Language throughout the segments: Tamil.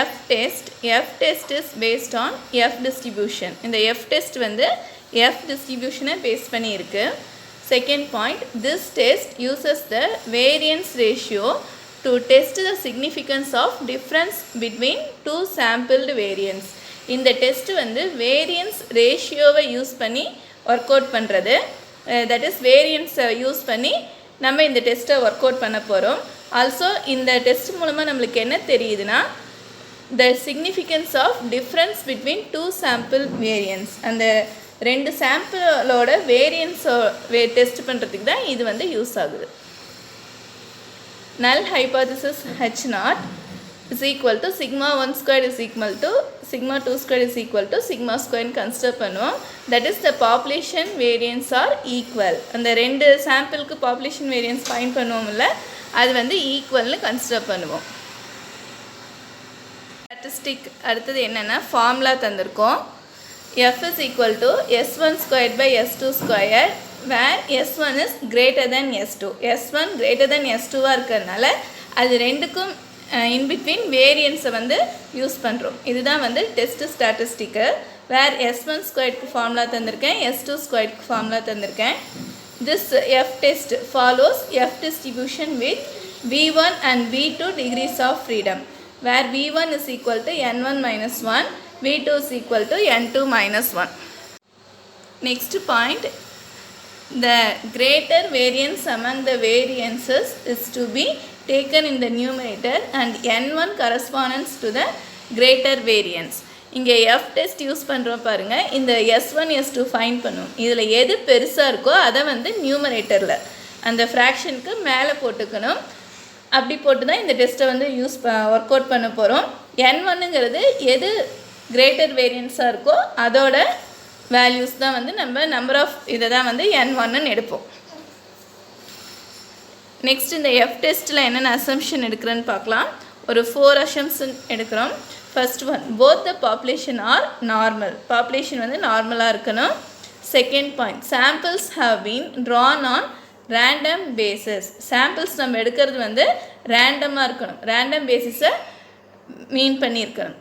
F test is based on F distribution. இந்த F test வந்து F distribution பேஸ் பண்ணி இருக்கு. Second point, this test uses the variance ratio to test the significance of difference between two sampled variants. இந்த டெஸ்ட் வந்து வேரியன்ஸ் ரேஷியோவை யூஸ் பண்ணி ஒர்க் அவுட் பண்ணுறது. தட் இஸ் வேரியன்ஸை யூஸ் பண்ணி நம்ம இந்த டெஸ்ட்டை ஒர்க் அவுட் பண்ண போகிறோம். ஆல்சோ இந்த டெஸ்ட் மூலமாக நம்மளுக்கு என்ன தெரியுதுன்னா, the significance of difference between two sample variances, அந்த ரெண்டு சாம்பிளோட வேரியன்ஸோ டெஸ்ட் பண்ணுறதுக்கு தான் இது வந்து யூஸ் ஆகுது. நல் hypothesis H0 is equal to sigma 1 squared is equal to sigma 2 squared is equal to sigma squared consider பண்ணுவோம். That is the population variance are equal. அந்த ரெண்டு சாம்பிளுக்கு population variance ஃபைண்ட் பண்ணுவோம்ல, அது வந்து ஈக்குவல்னு கன்சிடர் பண்ணுவோம். ஸ்டாட்டிஸ்டிக் அடுத்தது என்னென்னா formula தந்திருக்கோம். F is equal to S1 squared by S2 squared where S1 is greater than S2. S1 greater than S2வாக இருக்கிறதுனால அது ரெண்டுக்கும் இன்பிட்வீன் வேரியன்ஸை வந்து யூஸ் பண்ணுறோம். இதுதான் வந்து டெஸ்ட் ஸ்டாட்டிஸ்டிக்கு. வேர் S1 ஸ்கொயர்டுக்கு ஃபார்முலா தந்திருக்கேன், S2 ஸ்கொயர்டுக்கு ஃபார்முலா தந்திருக்கேன். This F test follows F distribution with V1 and V2 degrees of freedom, where V1 is equal to N1 minus 1, V2 is equal to N2 minus 1. Next point, the greater variance among the variances is to be taken in the numerator and N1 corresponds to the greater variance. இங்கே F test யூஸ் பண்ணுறோம் பாருங்கள். இந்த S1 S2 ஃபைண்ட் பண்ணும். இதில் எது பெருசாக இருக்கோ அதை வந்து நியூமரேட்டரில் அந்த ஃப்ராக்ஷனுக்கு மேலே போட்டுக்கணும். அப்படி போட்டு தான் இந்த டெஸ்ட்டை வந்து ஒர்க் அவுட் பண்ண போகிறோம். N1ங்கிறது எது கிரேட்டர் வேரியன்ஸாக இருக்கோ அதோட வேல்யூஸ் தான் வந்து நம்ம நம்பர் ஆஃப் இதை தான் வந்து N1ன்னு எடுப்போம். நெக்ஸ்ட் இந்த எஃப் டெஸ்ட்டில் என்னென்ன அசம்ஷன் எடுக்கிறேன்னு பார்க்கலாம். ஒரு 4 அசம்ஷன் எடுக்கிறோம். First one, both the population are normal. Population வந்து நார்மலாக இருக்கணும். Second point, samples have been drawn on random basis. Samples நம்ம எடுக்கிறது வந்து ரேண்டமாக இருக்கணும், ரேண்டம் பேசிஸை மீன் பண்ணியிருக்கணும்.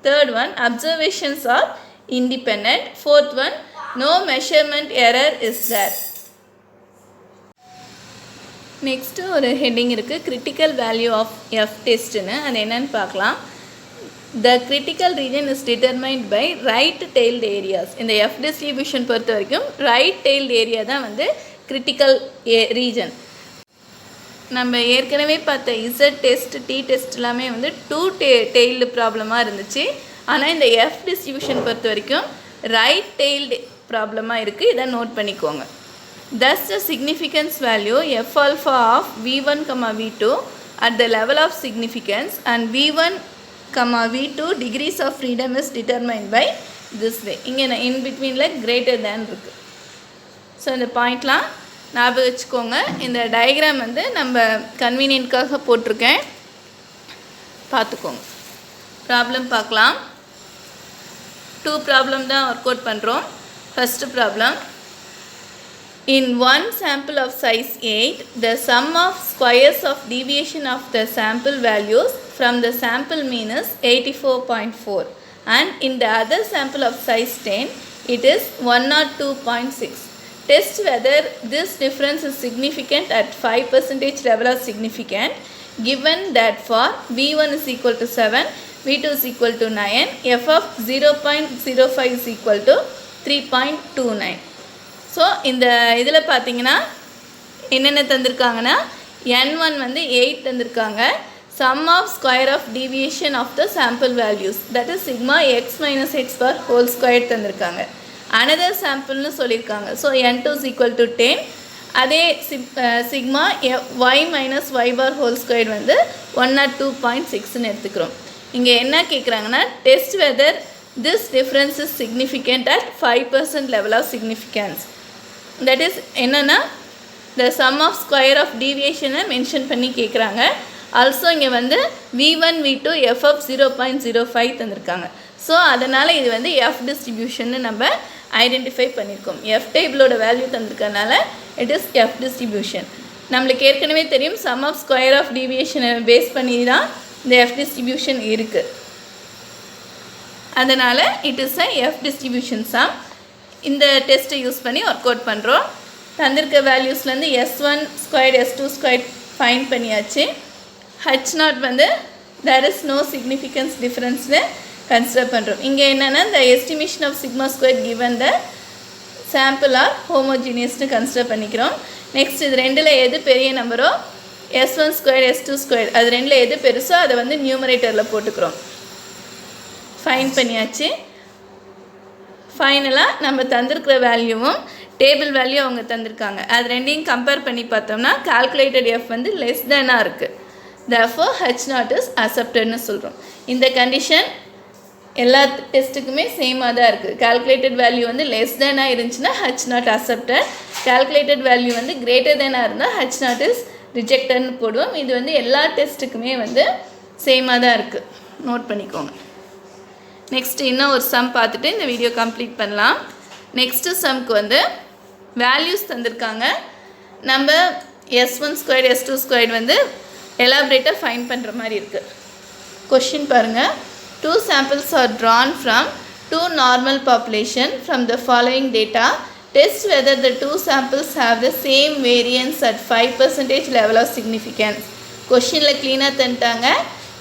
Third one, observations are independent. Fourth one, no measurement error is there. Next ஒரு ஹெட்டிங் இருக்குது, கிரிட்டிக்கல் வேல்யூ ஆஃப் எஃப் டெஸ்ட்டுன்னு. அது என்னன்னு பார்க்கலாம். The critical region is determined by right tailed areas. இந்த எஃப் டிஸ்ட்ரிபியூஷன் பொறுத்த வரைக்கும் ரைட் டெய்ல்டு ஏரியா தான் வந்து கிரிட்டிக்கல் ரீஜன். நம்ம ஏற்கனவே பார்த்த இசட் டெஸ்ட் டி டெஸ்ட் எல்லாமே வந்து 2 டெய்ல்டு ப்ராப்ளமாக இருந்துச்சு. ஆனால் இந்த எஃப் டிஸ்ட்ரிபியூஷன் பொறுத்த வரைக்கும் ரைட் டெய்ல்டு ப்ராப்ளமாக இருக்குது. இதை நோட் பண்ணிக்கோங்க. Thus the significance value f alpha of v1 v2 at the level of significance and v1 v2 degrees of freedom is determined by this way. இங்கே in betweenல greater than இருக்கு. ஸோ இந்த பாயிண்ட்லாம் ஞாபகம் வச்சுக்கோங்க. இந்த டயக்ராம் வந்து நம்ம கன்வீனியன்ட்காக போட்டிருக்கேன், பார்த்துக்கோங்க. ப்ராப்ளம் பார்க்கலாம். 2 ப்ராப்ளம் தான் ஒர்க் அவுட் பண்ணுறோம். First problem, in one sample of size 8, the sum of squares of deviation of the sample values from the sample mean is 84.4, and in the other sample of size 10, it is 102.6. Test whether this difference is significant at 5% level of significant, given that for V1 is equal to 7, V2 is equal to 9, f of 0.05 is equal to 3.29. So இந்த இதில் பார்த்தீங்கன்னா என்னென்ன தந்திருக்காங்கன்னா, N1 வந்து 8 தந்திருக்காங்க. Sum of square of deviation of the sample values, that is sigma X minus X bar whole square தந்திருக்காங்க. அனதர் சாம்பிள்னு சொல்லியிருக்காங்க. So N2 is equal to 10. அதே sigma Y minus Y bar whole square வந்து 102.6ன்னு எடுத்துக்கிறோம். இங்கே என்ன கேட்குறாங்கன்னா, test whether this difference is significant at 5% level of significance. That is என்னன்னா, the sum of square of deviation mention பண்ணி கேட்குறாங்க. ஆல்சோ இங்கே வந்து V1 V2 f of 0.05 தந்திருக்காங்க. ஸோ அதனால் இது வந்து எஃப் டிஸ்ட்ரிபியூஷன்னு நம்ம ஐடென்டிஃபை பண்ணியிருக்கோம். எஃப் டேபிளோட வேல்யூ தந்திருக்கனால இட் இஸ் எஃப் டிஸ்ட்ரிபியூஷன். நம்மளுக்கு ஏற்கனவே தெரியும், சம் ஆஃப் ஸ்கொயர் ஆஃப் டீவியேஷனை பேஸ் பண்ணி தான் இந்த F distribution இருக்குது. அதனால் it is a F distribution sum. இந்த டெஸ்ட்டை யூஸ் பண்ணி ஒர்க் அவுட் பண்ணுறோம். தந்திருக்க வேல்யூஸ்லேருந்து S1 squared S2 squared fine பண்ணியாச்சு. H0 வந்து there is no significance differenceனு கன்சிடர் பண்ணுறோம். இங்கே என்னென்னா the estimation of sigma squared given the sample are homogeneousனு கன்சிடர் பண்ணிக்கிறோம். நெக்ஸ்ட் இது ரெண்டில் எது பெரிய நம்பரோ S1 ஸ்கொயர் S2 ஸ்கொயர் அது ரெண்டில் எது பெருசோ அதை வந்து நியூமரேட்டரில் போட்டுக்கிறோம். ஃபைன் பண்ணியாச்சு. ஃபைனலாக நம்ம தந்திருக்கிற வேல்யூவும் டேபிள் வேல்யூ அவங்க தந்திருக்காங்க. அது ரெண்டையும் கம்பேர் பண்ணி பார்த்தோம்னா கால்குலேட்டட் F வந்து லெஸ் தேனாக இருக்குது. therefore H0 is acceptedனு சொல்கிறோம். இந்த கண்டிஷன் எல்லா டெஸ்ட்டுக்குமே சேமாக தான் இருக்குது. கால்குலேட்டட் வேல்யூ வந்து லெஸ் தேனாக இருந்துச்சுன்னா H0 accepted, கால்குலேட்டட் வேல்யூ வந்து கிரேட்டர் தேனாக இருந்தால் H0 is ரிஜெக்டட்னு போடுவோம். இது வந்து எல்லா டெஸ்ட்டுக்குமே வந்து சேமாக தான் இருக்குது. நோட் பண்ணிக்கோங்க. நெக்ஸ்ட் இன்னும் ஒரு சம் பார்த்துட்டு இந்த வீடியோ கம்ப்ளீட் பண்ணலாம். நெக்ஸ்ட்டு சம்க்கு வந்து வேல்யூஸ் தந்திருக்காங்க. நம்ம S1 ஸ்கொயர் S2 ஸ்கொயர் வந்து எலாபரேட்டாக ஃபைன் பண்ணுற மாதிரி இருக்குது. கொஷின் பாருங்கள். 2 samples are drawn from 2 normal population from the following data. Test whether the 2 samples have the same variance at 5% level of significance. கொஷினில் க்ளீனாக தந்துட்டாங்க.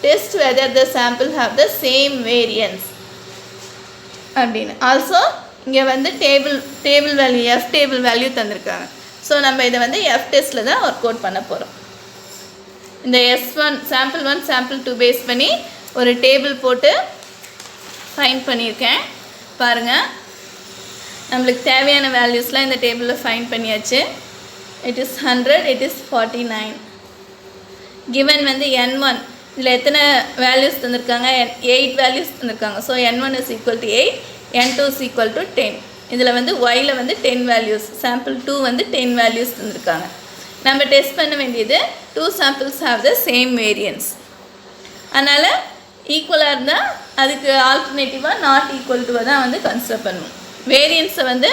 Test whether the sample have the same variance அப்படின்னு. ஆல்சோ இங்கே வந்து table value F table value தந்திருக்காங்க. ஸோ நம்ம இதை வந்து எஃப் டெஸ்ட்டில் தான் ஒர்க் அவுட் பண்ண போகிறோம். இந்த S1 சாம்பிள் 1 சாம்பிள் 2 பேஸ் பண்ணி ஒரு டேபிள் போட்டு ஃபைன் பண்ணியிருக்கேன். பாருங்கள், நம்மளுக்கு தேவையான வேல்யூஸ்லாம் இந்த டேபிளில் ஃபைன் பண்ணியாச்சு. It is 100, it is 49. Given வந்து N1 இதில் எத்தனை வேல்யூஸ் தந்திருக்காங்க? 8 வேல்யூஸ் தந்திருக்காங்க. So N1 is equal to 8, N2 is equal to 10. இதில் வந்து Yல வந்து 10 வேல்யூஸ், சாம்பிள் 2 வந்து 10 வேல்யூஸ் தந்திருக்காங்க. நம்ம டெஸ்ட் பண்ண வேண்டியது 2 samples have the same variance. அதனால் ஈக்குவலாக இருந்தால் அதுக்கு ஆல்டர்னேட்டிவாக நாட் ஈக்குவல் டுவை தான் வந்து கன்சிடர் பண்ணணும். வேரியன்ஸை வந்து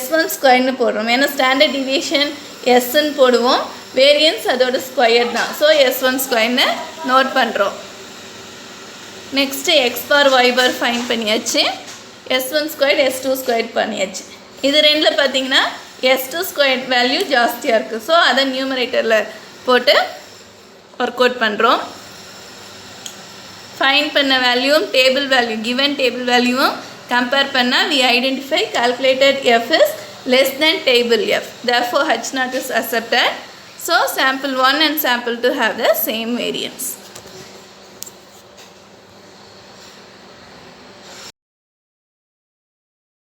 S1 ஸ்கொயர்னு போடுறோம். ஏன்னா ஸ்டாண்டர்ட் டிவியேஷன் Sன்னு போடுவோம், வேரியன்ஸ் அதோட ஸ்கொயர் தான். ஸோ S1 ஸ்கொயர்னு நோட் பண்ணுறோம். நெக்ஸ்ட்டு X பார் Y பார் ஃபைன் பண்ணியாச்சு. S1 ஸ்கொயர் S2 ஸ்கொயர் பண்ணியாச்சு. இது ரெண்டில் பார்த்தீங்கன்னா S2 ஸ்கொயர் வேல்யூ ஜாஸ்தியாக இருக்குது. ஸோ அதை நியூமரேட்டரில் போட்டு ஒர்க் அவுட் பண்ணுறோம். ஃபைன் பண்ண வேல்யூவும் டேபிள் வேல்யூ கிவன் டேபிள் வேல்யூவும் கம்பேர் பண்ணால் we identify calculated F is less than table F. Therefore H0 is accepted. So sample 1 and sample 2 have the same variance.